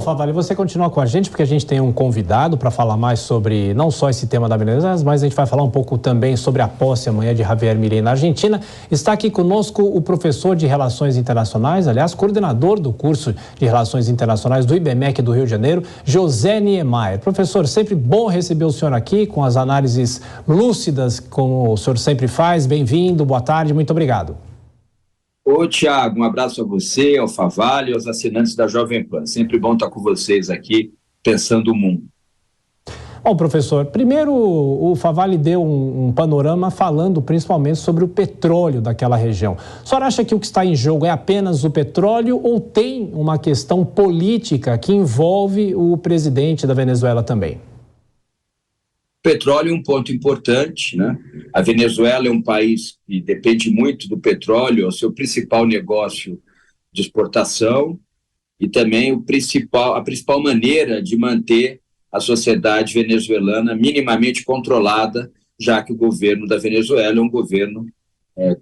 Favale, você continua com a gente porque a gente tem um convidado para falar mais sobre não só esse tema da Venezuela, mas a gente vai falar um pouco também sobre a posse amanhã de Javier Milei na Argentina. Está aqui conosco o professor de Relações Internacionais, aliás, coordenador do curso de Relações Internacionais do IBMEC do Rio de Janeiro, José Niemeyer. Professor, sempre bom receber o senhor aqui com as análises lúcidas, como o senhor sempre faz. Bem-vindo, boa tarde, muito obrigado. Ô, Tiago, um abraço a você, ao Favale e aos assinantes da Jovem Pan. Sempre bom estar com vocês aqui, pensando o mundo. Bom, professor, primeiro o Favale deu um panorama falando principalmente sobre o petróleo daquela região. O senhor acha que o que está em jogo é apenas o petróleo ou tem uma questão política que envolve o presidente da Venezuela também? Petróleo é um ponto importante, né? A Venezuela é um país que depende muito do petróleo, é o seu principal negócio de exportação e também a principal maneira de manter a sociedade venezuelana minimamente controlada, já que o governo da Venezuela é um governo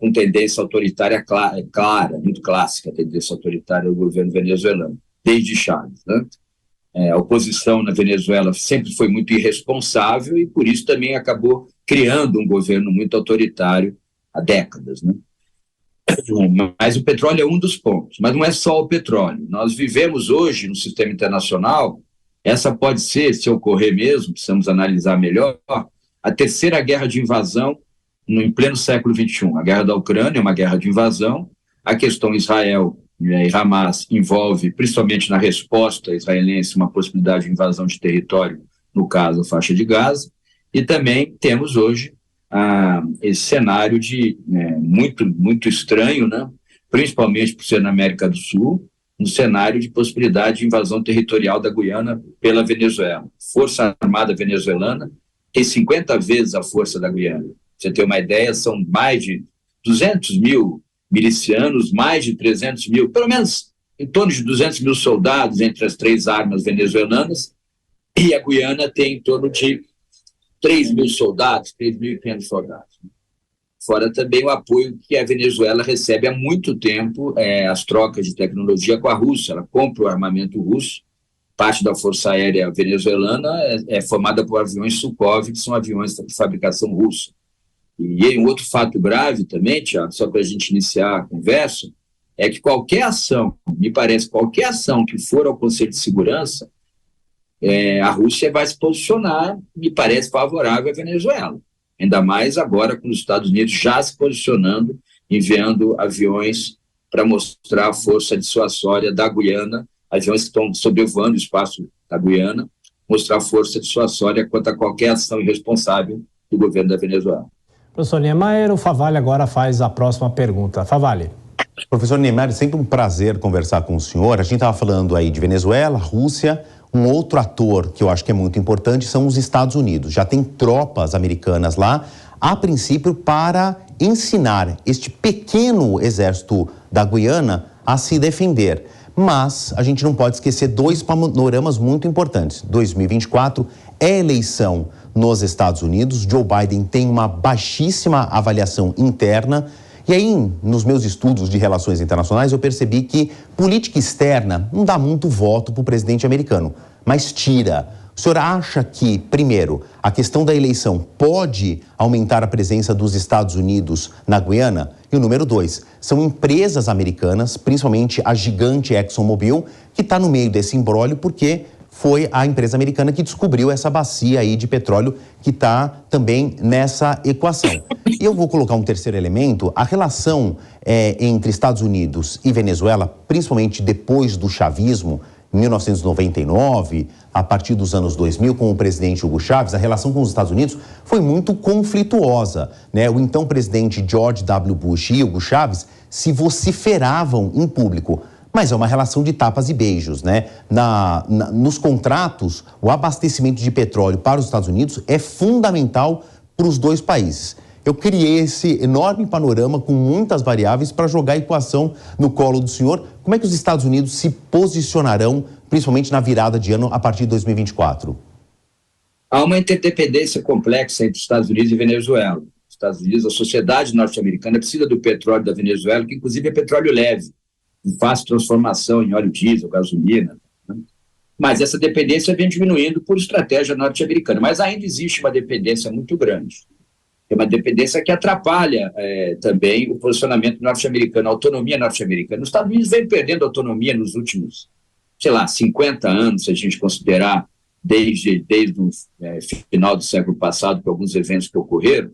com tendência autoritária clara, muito clássica a tendência autoritária do governo venezuelano, desde Chávez, né? A oposição na Venezuela sempre foi muito irresponsável e, por isso, também acabou criando um governo muito autoritário há décadas, né? Mas o petróleo é um dos pontos, mas não é só o petróleo. Nós vivemos hoje no sistema internacional, essa pode ser, se ocorrer mesmo, precisamos analisar melhor, a terceira guerra de invasão em pleno século XXI. A guerra da Ucrânia é uma guerra de invasão, a questão Israel e Hamas envolve, principalmente na resposta israelense, uma possibilidade de invasão de território, no caso, a faixa de Gaza, e também temos hoje esse cenário muito estranho, né? Principalmente por ser na América do Sul, um cenário de possibilidade de invasão territorial da Guiana pela Venezuela. Força Armada venezuelana tem 50 vezes a força da Guiana. Pra você ter uma ideia, são mais de 200 mil milicianos, mais de 300 mil, pelo menos em torno de 200 mil soldados entre as três armas venezuelanas, e a Guiana tem em torno de 3 mil soldados, 3.500 soldados. Fora também o apoio que a Venezuela recebe há muito tempo, as trocas de tecnologia com a Rússia. Ela compra o armamento russo, parte da Força Aérea venezuelana é formada por aviões Sukhoi, que são aviões de fabricação russa. E um outro fato grave também, Tiago, só para a gente iniciar a conversa, é que qualquer ação, me parece, qualquer ação que for ao Conselho de Segurança, a Rússia vai se posicionar, me parece, favorável à Venezuela. Ainda mais agora com os Estados Unidos já se posicionando, enviando aviões para mostrar a força dissuasória da Guiana, aviões que estão sobrevoando o espaço da Guiana, mostrar a força dissuasória quanto a qualquer ação irresponsável do governo da Venezuela. Professor Niemeyer, o Favale agora faz a próxima pergunta. Favale. Professor Niemeyer, sempre um prazer conversar com o senhor. A gente estava falando aí de Venezuela, Rússia. Um outro ator que eu acho que é muito importante são os Estados Unidos. Já tem tropas americanas lá, a princípio, para ensinar este pequeno exército da Guiana a se defender. Mas a gente não pode esquecer dois panoramas muito importantes. 2024 é eleição nos Estados Unidos. Joe Biden tem uma baixíssima avaliação interna. E aí, nos meus estudos de relações internacionais, eu percebi que política externa não dá muito voto para o presidente americano, mas tira. O senhor acha que, primeiro, a questão da eleição pode aumentar a presença dos Estados Unidos na Guiana? E o número 2, são empresas americanas, principalmente a gigante ExxonMobil, que está no meio desse imbróglio porque foi a empresa americana que descobriu essa bacia aí de petróleo que está também nessa equação. E eu vou colocar um terceiro elemento, a relação entre Estados Unidos e Venezuela, principalmente depois do chavismo, em 1999, a partir dos anos 2000, com o presidente Hugo Chávez, a relação com os Estados Unidos foi muito conflituosa, né? O então presidente George W. Bush e Hugo Chávez se vociferavam em público. Mas é uma relação de tapas e beijos, né? Nos contratos, o abastecimento de petróleo para os Estados Unidos é fundamental para os dois países. Eu criei esse enorme panorama com muitas variáveis para jogar a equação no colo do senhor. Como é que os Estados Unidos se posicionarão, principalmente na virada de ano, a partir de 2024? Há uma interdependência complexa entre Estados Unidos e Venezuela. Os Estados Unidos, a sociedade norte-americana precisa do petróleo da Venezuela, que inclusive é petróleo leve, em fácil transformação em óleo diesel, gasolina, né? mas essa dependência vem diminuindo por estratégia norte-americana. Mas ainda existe uma dependência muito grande. É uma dependência que atrapalha também o posicionamento norte-americano, a autonomia norte-americana. Os Estados Unidos vem perdendo autonomia nos últimos, 50 anos, se a gente considerar desde o final do século passado, por alguns eventos que ocorreram,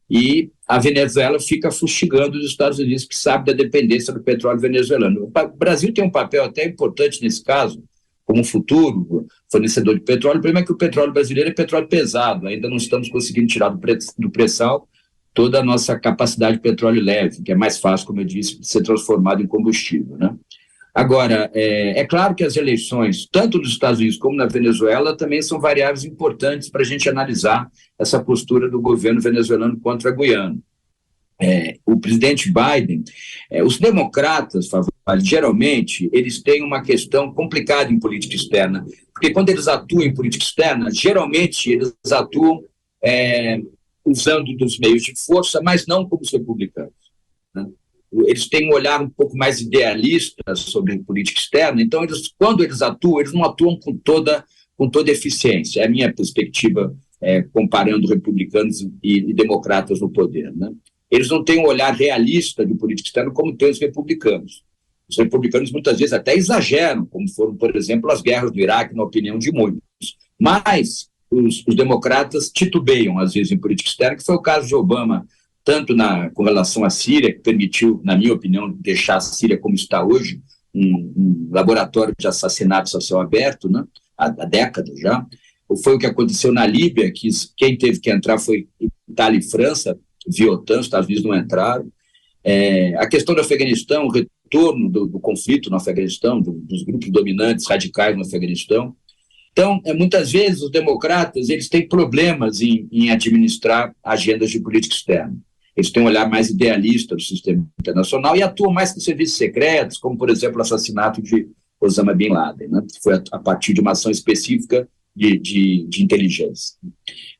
e a Venezuela fica fustigando os Estados Unidos, que sabe da dependência do petróleo venezuelano. O Brasil tem um papel até importante nesse caso, como futuro fornecedor de petróleo. O problema é que o petróleo brasileiro é petróleo pesado, ainda não estamos conseguindo tirar do pré-sal toda a nossa capacidade de petróleo leve, que é mais fácil, como eu disse, de ser transformado em combustível, né? Agora, é claro que as eleições, tanto nos Estados Unidos como na Venezuela, também são variáveis importantes para a gente analisar essa postura do governo venezuelano contra a Guiana. O presidente Biden, os democratas, geralmente, eles têm uma questão complicada em política externa, porque quando eles atuam em política externa, geralmente eles atuam usando dos meios de força, mas não como os republicanos, né? Eles têm um olhar um pouco mais idealista sobre política externa, então quando eles atuam, eles não atuam com toda eficiência. É a minha perspectiva, comparando republicanos e democratas no poder, né? Eles não têm um olhar realista de política externa como tem os republicanos. Os republicanos muitas vezes até exageram, como foram, por exemplo, as guerras do Iraque, na opinião de muitos. Mas os democratas titubeiam, às vezes, em política externa, que foi o caso de Obama, tanto com relação à Síria, que permitiu, na minha opinião, deixar a Síria como está hoje, um laboratório de assassinatos a céu aberto, né, há décadas já. Foi o que aconteceu na Líbia, que quem teve que entrar foi Itália e França, via OTAN, os Estados Unidos não entraram. A questão do Afeganistão, o retorno do conflito no Afeganistão, dos grupos dominantes radicais no Afeganistão. Então, muitas vezes os democratas eles têm problemas em administrar agendas de política externa. Eles têm um olhar mais idealista do sistema internacional e atuam mais com serviços secretos, como, por exemplo, o assassinato de Osama Bin Laden, né? Que foi a partir de uma ação específica de inteligência.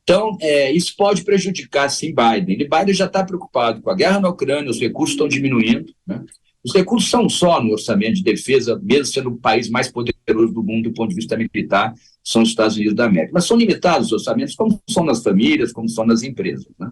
Então, isso pode prejudicar, sim, Biden. E Biden já está preocupado com a guerra na Ucrânia, os recursos estão diminuindo, né? Os recursos são só no orçamento de defesa, mesmo sendo o país mais poderoso do mundo do ponto de vista militar, são os Estados Unidos da América. Mas são limitados os orçamentos, como são nas famílias, como são nas empresas, né?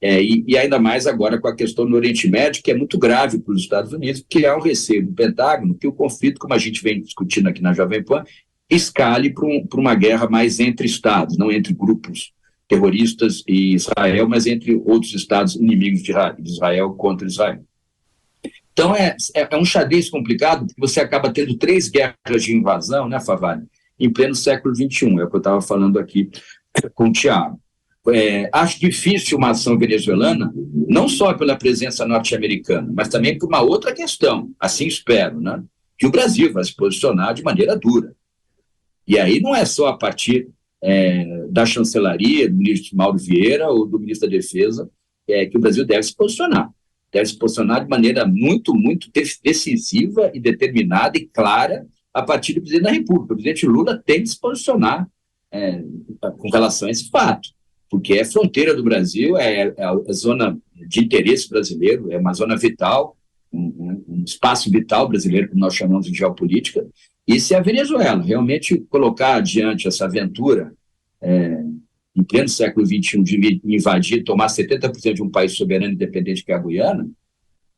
E ainda mais agora com a questão do Oriente Médio, que é muito grave para os Estados Unidos, porque há um receio do Pentágono que o conflito, como a gente vem discutindo aqui na Jovem Pan, escale para uma guerra mais entre estados, não entre grupos terroristas e Israel, mas entre outros estados inimigos de Israel contra Israel. Então, é um xadrez complicado, porque você acaba tendo 3 guerras de invasão, né, Favale, em pleno século XXI, é o que eu estava falando aqui com o Tiago. Acho difícil uma ação venezuelana, não só pela presença norte-americana, mas também por uma outra questão, assim espero, né, que o Brasil vai se posicionar de maneira dura. E aí não é só a partir da chancelaria, do ministro Mauro Vieira ou do ministro da Defesa, que o Brasil deve se posicionar. Deve se posicionar de maneira muito, muito decisiva e determinada e clara a partir do presidente da República. O presidente Lula tem que se posicionar com relação a esse fato, porque é fronteira do Brasil, é a zona de interesse brasileiro, é uma zona vital, um espaço vital brasileiro, como nós chamamos de geopolítica. E se a Venezuela realmente colocar adiante essa aventura em pleno século XXI de invadir, tomar 70% de um país soberano e independente que é a Guiana,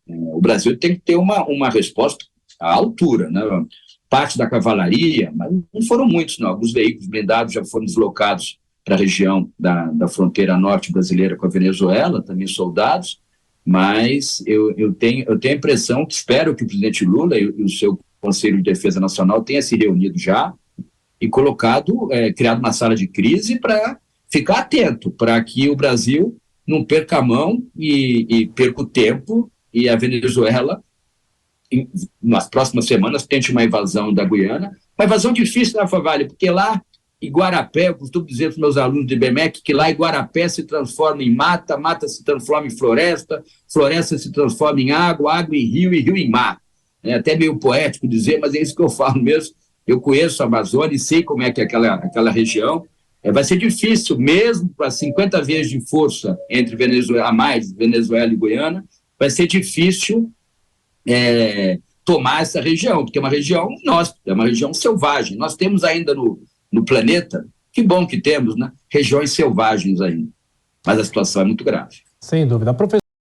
o Brasil tem que ter uma resposta à altura, né? Parte da cavalaria, mas não foram muitos, não. Alguns veículos blindados já foram deslocados para a região da fronteira norte brasileira com a Venezuela, também soldados, mas eu tenho a impressão que espero que o presidente Lula e o seu Conselho de Defesa Nacional tenha se reunido já e criado uma sala de crise para ficar atento, para que o Brasil não perca a mão e perca o tempo e a Venezuela, nas próximas semanas, tente uma invasão da Guiana. Uma invasão difícil, né, Favale? Porque lá, Iguarapé, eu costumo dizer para os meus alunos de BMEC que lá Iguarapé se transforma em mata, mata se transforma em floresta, floresta se transforma em água, água em rio e rio em mar. É até meio poético dizer, mas é isso que eu falo mesmo. Eu conheço a Amazônia e sei como é que é aquela região. Vai ser difícil, mesmo para 50 vezes de força entre Venezuela e Guiana, vai ser difícil tomar essa região, porque é uma região nossa, é uma região selvagem. Nós temos ainda no planeta, que bom que temos, né? Regiões selvagens ainda. Mas a situação é muito grave. Sem dúvida. Professor